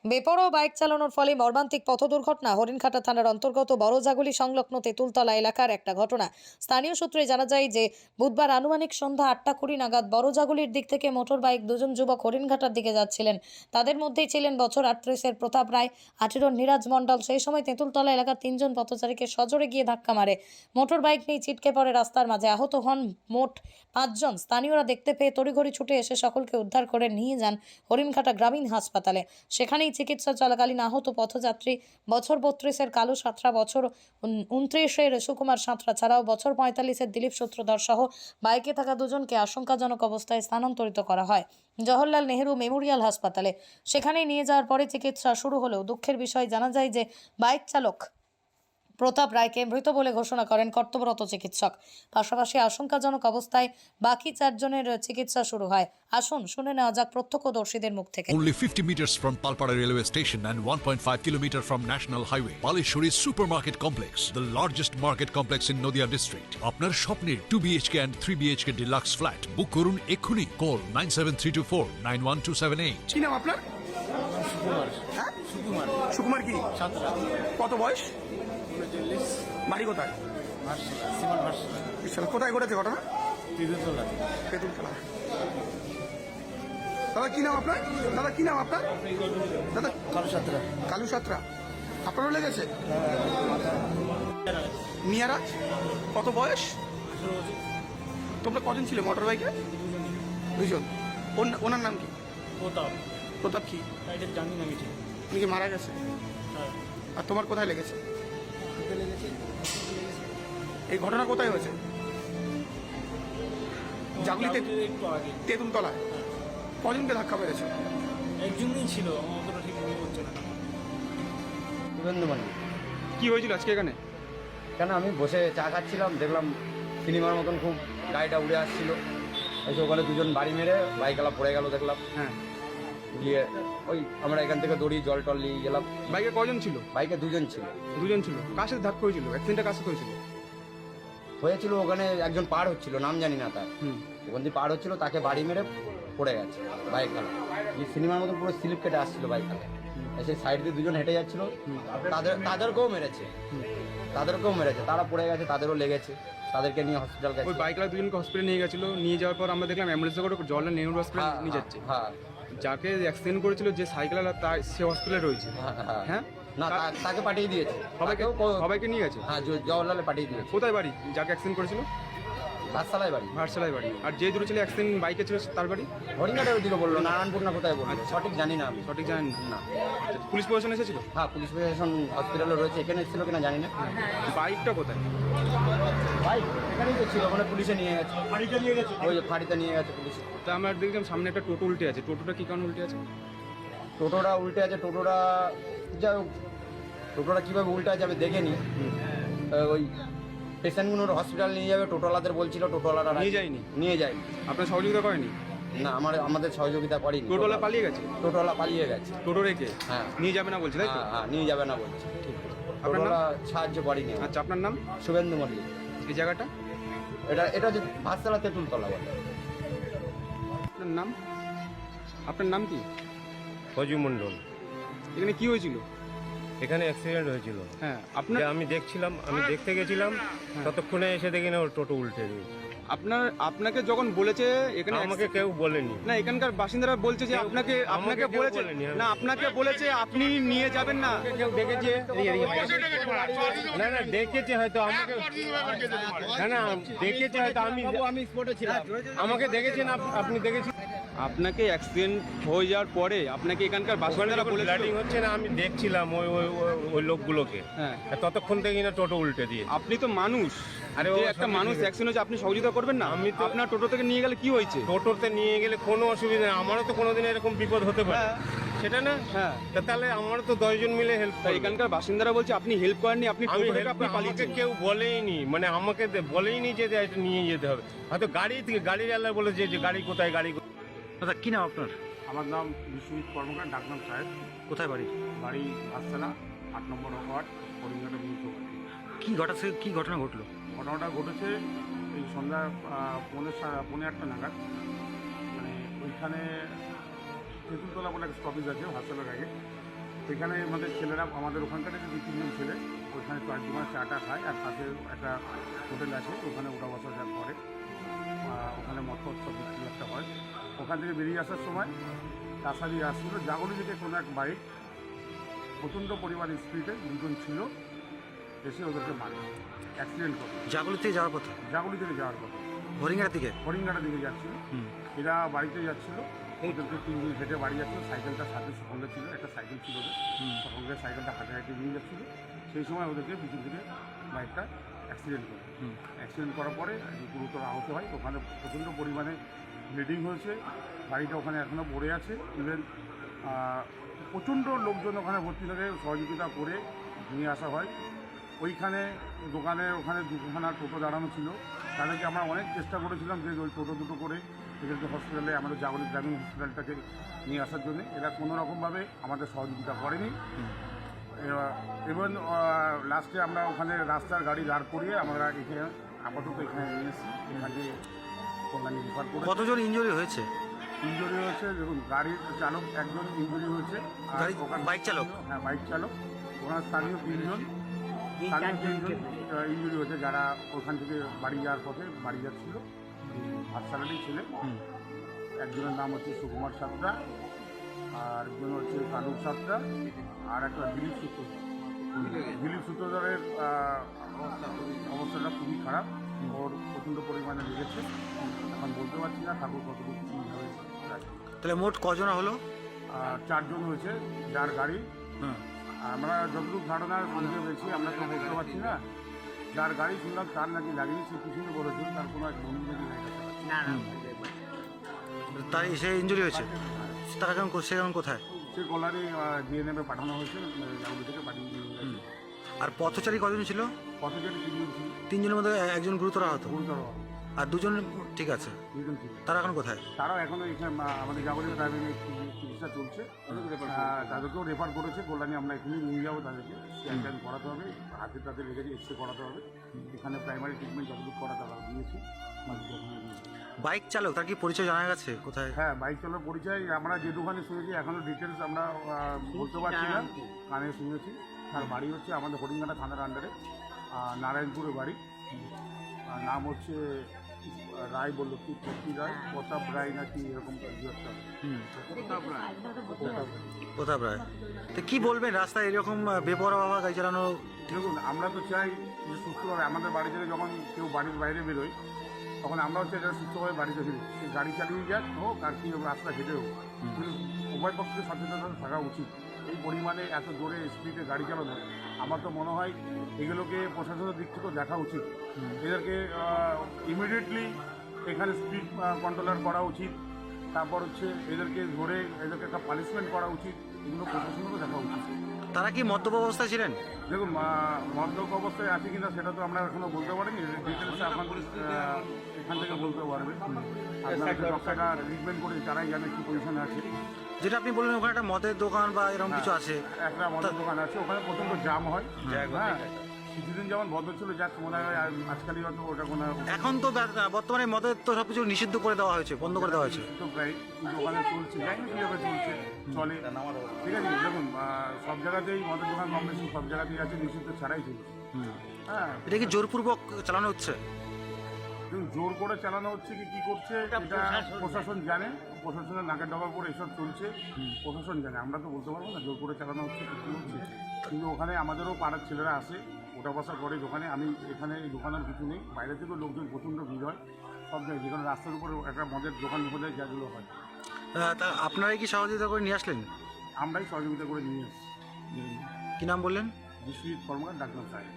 বেপরোয়া বাইক চালানোর ফলে মর্মান্তিক পথ দুর্ঘটনা। হরিণঘাটা থানার অন্তর্গত বড়জাগুলি সংলগ্ন তেঁতুলতলা এলাকার একটা ঘটনা। স্থানীয় সূত্রে জানা যায় যে বুধবার আনুমানিক সন্ধ্যা 8:20 নাগাদ বড়জাগুলির দিক থেকে মোটর বাইক দুজন যুবক হরিণঘাটার দিকে যাচ্ছিলেন। তাদের মধ্যেই ছিলেন বছর 38-এর প্রতাপ রায়, 18 নীরাজ মণ্ডল। সেই সময় তেঁতুলতলা এলাকার 3 জন পথচারীকে সজোরে গিয়ে ধাক্কা মারে। মোটর বাইক নিয়ে ছিটকে পড়ে রাস্তার মাঝে। আহত হন মোট 5 জন। স্থানীয়রা দেখতে পেয়ে তড়িঘড়ি ছুটে এসে সকলকে উদ্ধার করে নিয়ে যান হরিণঘাটা গ্রামীণ হাসপাতালে। সেখানেই চিকিৎসা চলাকালীন আহত পথযাত্রী বছর 32-এর কালু সাঁতরা, বছর 29-এর সুকুমার সাঁতরা ছাড়াও বছর 45-এর দিলীপ সূত্রধর সহ বাইকে থাকা দুজনকে আশঙ্কাজনক অবস্থায় স্থানান্তরিত করা হয় জওহরলাল নেহেরু মেমোরিয়াল হাসপাতালে। সেখানেই নিয়ে যাওয়ার পরে চিকিৎসা শুরু হলেও দুঃখের বিষয় জানা যায় যে বাইক চালক প্রতাপ রায়কে মৃত বলে ঘোষণা করেন কর্তব্যরত চিকিৎসক। পাশাপাশি আশঙ্কাজনক অবস্থায় বাকি 4 জনের চিকিৎসা শুরু হয়। আসুন শুনে নেওয়া যাক প্রত্যক্ষদর্শীদের মুখ থেকে। Only 50 meters from Palpara railway station and 1.5 kilometer from National Highway, Palishuri Supermarket Complex, the largest market complex in Nadia district. আপনার স্বপ্নের 2 BHK and 3 BHK deluxe flat বুক করুন এক্ষুনি। Call 97324 91278. কি নাম আপনার? সুকুমার। হ্যাঁ, সুকুমার সুকুমার কি? সাঁতরা। কত বয়স? 39। বাড়ি কোথায়? ভার্সিলা, সিমান ভার্সিলা, ঈশ্বর, কোথায় ঘটেছে ঘটনা? তিরুতলা। তেঁতুলতলা। দাদা কি নাম আপনার? দাদা কি নাম আপনার? দাদা কারো সাঁতরা। কালু সাঁতরা। আপনারও লেগেছে? মিয়ারাজ, কত বয়স? তোমরা কজন ছিল মোটর বাইকে? দুজন। ওনার নাম কি? প্রতাপ। প্রতাপ কি? এটা জানি না আমি ঠিক। উনি কি মারা গেছে? হ্যাঁ। আর তোমার কোথায় লেগেছে? হাতে লেগেছে। এই ঘটনা কোথায় হয়েছে? জাগলিতে, একটু আগে। তেঁতুলতলায়। কজনকে ধাক্কা মেরেছে? একজনই ছিল, আমার অতটা ঠিক মনে হচ্ছে না। শুভেন্দু মানে কি হয়েছিল আজকে এখানে? কেন আমি বসে চা খাচ্ছিলাম, দেখলাম সিনেমার মতন খুব গাড়িটা উড়ে আসছিল। এসে ওখানে দুজন বাড়ি মেরে বাইকওয়ালা পড়ে গেল দেখলাম। হ্যাঁ, গিয়ে ওই আমরা এখান থেকে দড়ি জল টল নিয়ে গেলাম। বাইকে কজন ছিল? বাইকে দুজন ছিল। দুজন ছিল। কার সাথে ধাক্কা হয়েছিল? অ্যাক্সিডেন্টটা কার সাথে হয়েছিল ওখানে একজন পার হচ্ছিল, নাম জানি না তার। ওখান দিয়ে পার হচ্ছিল, তাকে বাড়ি মেরে পড়ে গেছে বাইকওয়ালা। এই সিনেমার মতন পুরো স্লিপ কেটে আসছিল বাইকওয়ালা। এসে সাইড দিয়ে দুজন হেঁটে যাচ্ছিল, তাদেরকেও মেরেছে। তারা পড়ে গেছে, তাদেরও লেগেছে। তাদেরকে নিয়ে হসপিটাল গেছে। ওই বাইকলা দুজনকে হসপিটালে নিয়ে গেছিল। নিয়ে যাওয়ার পর আমরা দেখলাম অ্যাম্বুলেন্সে করে জওহরলাল নেহরু হসপিটাল নিয়ে যাচ্ছে। হ্যাঁ যাকে অ্যাক্সিডেন্ট করেছিল, যে সাইকেলওয়ালা, তার সে হসপিটালে রয়েছে। হ্যাঁ, না তাকে পাঠিয়ে দিয়েছে। সবাইকে নিয়ে গেছে। হ্যাঁ, জওহরলালে পাঠিয়ে দিয়েছে। কোথায় বাড়ি যাকে অ্যাক্সিডেন্ট করেছিল? ভাতশালায় বাড়ি। ভারসালায় বাড়ি। আর যে দুটো ছেলে অ্যাক্সিডেন্ট বাইকে ছিল তার বাড়ি? হরিণঘাটের ওদিকে বললো, নারায়ণপুর না কোথায় বললো, সঠিক জানি না আমি। সঠিক জানেন না। পুলিশ প্রশাসন এসেছিল? হ্যাঁ, পুলিশ প্রশাসন হসপিটালে রয়েছে। এখানে এসেছিল কিনা জানি না। বাইকটা কোথায়? বাইক এখানেই তো ছিল, মানে পুলিশে নিয়ে গেছে। ওই যে ফাঁড়িতে নিয়ে গেছে পুলিশে। তা আমরা দেখলাম সামনে একটা টোটো উল্টে আছে। টোটোটা কি কারণ উল্টে আছে? টোটোটা উল্টে আছে। যাই হোক, টোটোটা কীভাবে উল্টে আছে আমি দেখিনি। ওই পেশেন্টগুলোর হসপিটাল নিয়ে যাবে, টোটোওয়ালাদের বলছিল, টোটোওয়ালারা নিয়ে যায়নি। আপনার সহযোগিতা করেনি? না, আমাদের সহযোগিতা করেনি। টোটোওয়ালা পালিয়ে গেছে? টোটোওয়ালা পালিয়ে গেছে। টোটো রেখে? হ্যাঁ। নিয়ে যাবে না বলছে, তাই তো? হ্যাঁ, নিয়ে যাবে না বলছে। আপনার নাম? টোটোওয়ালা সাহায্য করেনি। আচ্ছা, আপনার নাম? শুভেন্দু মল্লিক। এই জায়গাটা? এটা যে ভাতশালা তেঁতুলতলা বলে। আপনার নাম কি? অজু মণ্ডল। এখানে কি হয়েছিল? এখানে অ্যাক্সিডেন্ট হয়েছিল। হ্যাঁ, আপনার আমি দেখছিলাম, দেখতে গেছিলাম, ততক্ষণে এসে দেখি না ওর টোটো উল্টে দিয়েছে। আপনাকে যখন বলেছে এখানে, আমাকে কেউ বলেনি। না, এখানকার বাসিন্দারা বলছে যে আপনাকে কেউ বলেছে বলেনি। না, আপনাকে বলেছে আপনি নিয়ে যাবেন না। কেউ দেখেছে? না, দেখেছে হয়তো আমাকে। না, দেখেছে হয়তো। আমি স্পটে ছিলাম। আমাকে দেখেছেন? আপনি দেখেছেন? আপনাকে অ্যাক্সিডেন্ট হয়ে যাওয়ার পরে আপনাকে এখানকার বাসিন্দারা বলেছে ব্লাডিং হচ্ছে না, আমি দেখছিলাম ওই লোকগুলোকে। হ্যাঁ, ততক্ষণ দেখি না টোটো উল্টে দিয়ে। আপনি তো মানুষ। আরে যে ও একটা সবই মানুষ ঠিক আছে। অ্যাক্সিডেন্ট হচ্ছে, আপনি সহযোগিতা করবেন না? আমি তো- আপনার টোটো থেকে নিয়ে গেলে কি হয়েছে? টোটোতে নিয়ে গেলে কোনো অসুবিধা নেই। আমারও তো কোনোদিন এরকম বিপদ হতে পারে, হ্যাঁ। সেটা না? হ্যাঁ। তাহলে আমারও তো 10 জন মিলে হেল্প তাই এখানকার বাসিন্দারা বলছে আপনি হেল্প করেননি, আপনি আমি টোটো থেকে help আপনি আমাকে পালিয়েছেন। কেউ বলেইনি, মানে আমাকে বলেইনি যে এটা নিয়ে যেতে হবে। হয়তো গাড়ির আল্লাহ বলে যে গাড়ি কোথায়, দাদা কি নাম আপনার? আমার নাম বিশ্বজিৎ কর্মকার, ডাকনাম সাহেব। কোথায় বাড়ি? বাড়ি ভাতশালা, 8 নম্বর ওয়ার্ড, হরিণঘাটা মিউনিসিপালিটি। কি ঘটনা ঘটলো? ঘটনাটা ঘটেছে এই সন্ধ্যা 8:30 নাগাদ। মানে ওইখানে তেঁতুলতলা বলে একটা স্টপেজ আছে ভাতশালার আগে, সেখানে আমাদের ছেলেরা, আমাদের ওখানকার যে 2-3 জন ছেলে ওইখানে দোকানে চাটা খায়, আর পাশে একটা হোটেল আছে, ওখানে ওঠা বসা যা করে, ওখানে মদ সব বিক্রি একটা হয়। ওখান থেকে বেরিয়ে আসার সময় রাস্তা দিয়ে আসছিল, জাগলি থেকে কোনো এক বাইক প্রচণ্ড পরিমাণ স্পিডে 2 জন ছিল, এসে ওদেরকে মারে, অ্যাক্সিডেন্ট করে। জাগুলি থেকে যাওয়ার কথা, জাগলি থেকে যাওয়ার কথা, হরিঙ্গার দিকে। হরিঙ্গাটার দিকে যাচ্ছিল। এরা বাড়িতে যাচ্ছিল, ওদেরকে 3 জন হেঁটে বাড়ি যাচ্ছিল, সাইকেলটা সাথে সঙ্গে ছিল, একটা সাইকেল ছিল ওদের, সঙ্গে সাইকেলটা হাঁটে হাঁটে নিয়ে যাচ্ছিল। সেই সময় ওদেরকে পিছন থেকে বাইকটা অ্যাক্সিডেন্ট করে। অ্যাক্সিডেন্ট করার পরে গুরুতর আহত হয়, ওখানে প্রচণ্ড পরিমাণে ব্লিডিং হয়েছে, গাড়িটা ওখানে এখনও পড়ে আছে। ইভেন প্রচণ্ড লোকজন ওখানে ভর্তি থাকে, সহযোগিতা করে নিয়ে আসা হয়। ওইখানে দোকানে ওখানে 2খানা টোটো দাঁড়ানো ছিল, তাদেরকে আমরা অনেক চেষ্টা করেছিলাম যে ওই টোটো দুটো করে এদেরকে হসপিটালে, আমাদের জাগলি গ্রামীণ হসপিটালটাকে নিয়ে আসার জন্য। এরা কোনো রকমভাবে আমাদের সহযোগিতা করেনি। এবং লাস্টে আমরা ওখানে রাস্তার গাড়ি দাঁড় করিয়ে আমরা এখানে আপাতত এখানে নিয়ে এসেছি, এখানে কল্যাণী রেফার করে। কতজন ইনজুরি হয়েছে? ইনজুরি হয়েছে, দেখুন গাড়ির চালক একজন ইনজুরি হয়েছে, আর ওখানে বাইক চালক? হ্যাঁ, বাইক চালক। ওখানে স্থানীয় 3 জন ইনজুরি হয়েছে, যারা ওখান থেকে বাড়ি যাওয়ার পথে বাড়ি যাচ্ছিল, হাসপাতালেই ছিলেন। একজনের নাম হচ্ছে সুকুমার সাতরা, আর একজন হচ্ছে কালু সাতরা, আর একটা দিলীপ সূত্রধরের অবস্থাটা খুবই খারাপ, ওর প্রচণ্ড পরিমাণে লেগেছে। এখন বলতে পারছি না ঠাকুর কতটুকু কীভাবে। তাহলে মোট কজন হলো? 4 জন হয়েছে, যার গাড়ি। আমরা যতটুকু ধারণা শুনতে পেয়েছি, আমরা তো বলতে পারছি না, যার গাড়ি শুনলাম তার নাকি লাগেনি, সে পিছনে বলেছিল তার কোনো এক বন্ধু নাকি তাই সে ইনজুরি হয়েছে, তারা সে এখন কোথায়? সে কল্যাণী ডিএনএমে পাঠানো হয়েছে, জাগলি থেকে পাঠিয়ে দিয়ে গেছে। আর পথচারী কজন ছিল? পথচারী 3 জন ছিল, 3 জনের মধ্যে একজন গুরুতর আহত, গুরুতর আর 2 জন ঠিক আছে। 2 জন ছিল। তারা এখন কোথায়? তারাও এখনও এখানে আমাদের জাগলি প্রাইভেট চিকিৎসা চলছে, তাদেরকেও রেফার করেছে কল্যাণী। আমরা এখানে নিয়ে যাবো তাদেরকে, স্ক্যান করাতে হবে, হাতে তাদের লেগেছে, এক্সরে করাতে হবে। এখানে প্রাইমারি ট্রিটমেন্ট যতটুকু করা তারা দিয়েছি। বাইক চালক তার কি পরিচয় জানা গেছে কোথায়? হ্যাঁ, বাইক চালক পরিচয় আমরা যেটুখানি শুনেছি, এখনও ডিটেলস আমরা বলতে পারছি না, কানে শুনেছি। তার বাড়ি হচ্ছে আমাদের হরিঙ্গাটা থানার আন্ডারে, নারায়ণপুরে বাড়ি। নাম হচ্ছে রায়, বললো কি প্রতি রায়, প্রতাপ রায় নাকি এরকম কিছু একটা। প্রতাপ রায়। তো কী বলবেন, রাস্তায় এরকম বেপরোয়া গাড়ি চালানো? দেখুন, আমরা তো চাই যে সুস্থভাবে, আমাদের বাড়ি থেকে যখন কেউ বাড়ির বাইরে বেরোয়, তখন আমরাও চাই যারা সুস্থভাবে বাড়িতে ফিরি, সে গাড়ি চালিয়ে যাক হোক আর কি রাস্তা হেঁটে হোক, কিন্তু উভয় পক্ষে সচেতনতা থাকা উচিত। এই পরিমাণে এত জোরে স্পিডে গাড়ি চালানো, আমার তো মনে হয় এগুলোকে প্রশাসনের দিক থেকেও দেখা উচিত। এদেরকে ইমিডিয়েটলি এখানে স্পিড কন্ট্রোলার করা উচিত। তারপর হচ্ছে এদেরকে ধরে এদেরকে একটা পানিশমেন্ট করা উচিত, এগুলো প্রশাসনেরও দেখা উচিত। তারা কি মদ্যপ অবস্থায় ছিলেন? দেখুন, মদ্যপ অবস্থায় আছে কিনা সেটা তো আমরা এখনো বলতে পারিনি, ডিটেলস এখন এখান থেকে বলতে পারবে। আপনাদের ডক্টররা ট্রিটমেন্ট করে তারাই জানে কী পজিশনে আছে। যেটা আপনি বললেন ওখানে একটা মদের দোকান বা এরকম কিছু আছে, একটা মদের দোকান আছে, ওখানে প্রচণ্ড জাম হয়। হ্যাঁ, কিছুদিন যেমন বন্ধ ছিল, যাক মনে হয় আজকালই হয়তো ওটা কোনো। এখন তো বর্তমানে মদের তো সব কিছু নিষিদ্ধ করে দেওয়া হয়েছে, বন্ধ করে দেওয়া হয়েছে তো প্রায়, কিন্তু ওখানে চলছে, জানি কীভাবে চলছে চলে। ঠিক আছে, দেখুন সব জায়গাতেই মদের দোকান কম বেশি সব জায়গাতেই আছে, নিষিদ্ধ ছাড়াই চলছে। হ্যাঁ, এটা কি জোরপূর্বক চালানো হচ্ছে? জোর করে চালানো হচ্ছে কি করছে এটা প্রশাসন জানে, প্রশাসনের নাকের ডগার পরে এসব চলছে, প্রশাসন জানে, আমরা তো বলতে পারবো না জোর করে চালানো হচ্ছে কি হচ্ছে। কিন্তু ওখানে আমাদেরও পাড়ার ছেলেরা আসে, ওটা বসা করে দোকানে। আমি এখানে এই দোকানের কিছু নেই, বাইরে থেকেও লোকজন প্রচণ্ড ভিড় হয় সব জায়গায়, যেখানে রাস্তার উপরে একটা মদের দোকান ঢুকে যায়, যেগুলো হয়। তা আপনারাই কি সহযোগিতা করে নিয়ে আসলেন? আমরাই সহযোগিতা করে নিয়ে এসেছি। কি নাম বললেন? বিশ্বজিৎ কর্মকার, ডাক্তার সাহেব।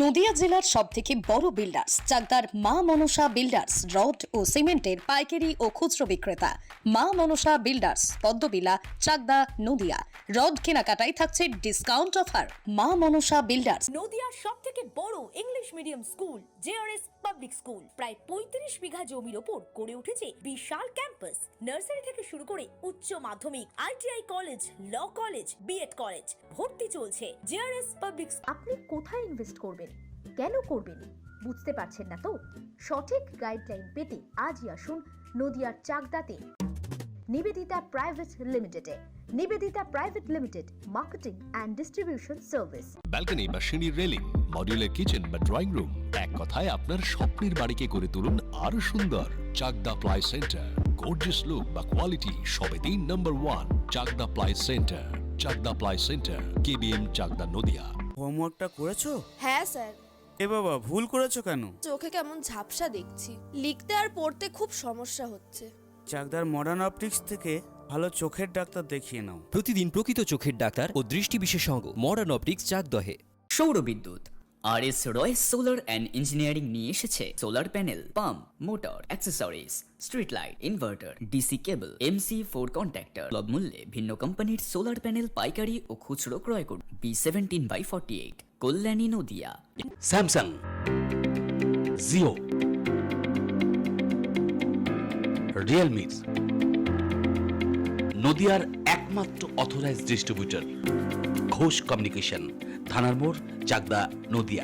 নদিয়া জেলার সবথেকে বড় বিল্ডার্স চাকদার মা মনসা বিল্ডার্স, রড ও সিমেন্টের পাইকারি ও খুচরো বিক্রেতা। মা মনসা বিল্ডার্স, পদ্মবিলা, চাকদা, নদিয়া। রড কেনাকাটায় থাকছে ডিসকাউন্ট অফার। মা মনসা বিল্ডার্স। নদিয়ার সবথেকে বড় English medium school JRS public school, প্রায় 35 বিঘা জমির ওপর গড়ে উঠেছে বিশাল ক্যাম্পাস। নার্সারি থেকে শুরু করে উচ্চ মাধ্যমিক, ITI college, law college, BEd college, ভর্তি চলছে। JRS public. আপনি কোথায় ইনভেস্ট করবেন, কেন করবেন বুঝতে পারছেন না তো? সঠিক গাইডলাইন পেতে আজই আসুন নদিয়ার চাকদাতে নিবেদিতা প্রাইভেট লিমিটেডে। Nivedita private limited, marketing and distribution service. Balcony বা সিঁড়ির রেলিং, মডিউলার কিচেন বা ড্রয়িং রুম, এক কথায় আপনার স্বপ্নের বাড়িকে করে তুলুন আরো সুন্দর। Chakda ply centre, gorgeous look বা কোয়ালিটি সবেতেই number 1। Chakda ply centre, Chakda ply centre, KBM, Chakda, Nadia. হোমওয়ার্কটা করেছো? হ্যাঁ স্যার। এ বাবা, ভুল করেছো কেন? চোখে কেমন ঝাপসা দেখছি, লিখতে আর পড়তে খুব সমস্যা হচ্ছে। চাকদার মডার্ন অপটিক্স থেকে ভালো চোখের ডাক্তার দেখিয়ে নাও। প্রতিদিন প্রকৃত চোখের ডাক্তার ও দৃষ্টি বিশেষজ্ঞ মডার্ন অপটিক্স চাকদহে। সৌর বিদ্যুৎ RS Royce solar and engineering নিয়ে এসেছে solar panel, pump, motor, accessories, street light, inverter, DC কেবল, MC4 কন্ট্যাক্টর। সুলভ মূল্যে ভিন্ন কোম্পানির সোলার প্যানেল পাইকারি ও খুচরো ক্রয় করুন। B17/48, Kalyani, Nadia. Samsung, Jio, Realme, নদিয়ার একমাত্র অথরাইজড ডিস্ট্রিবিউটর ঘোষ কমিউনিকেশন, থানার মোড়, চাকদা, নদিয়া।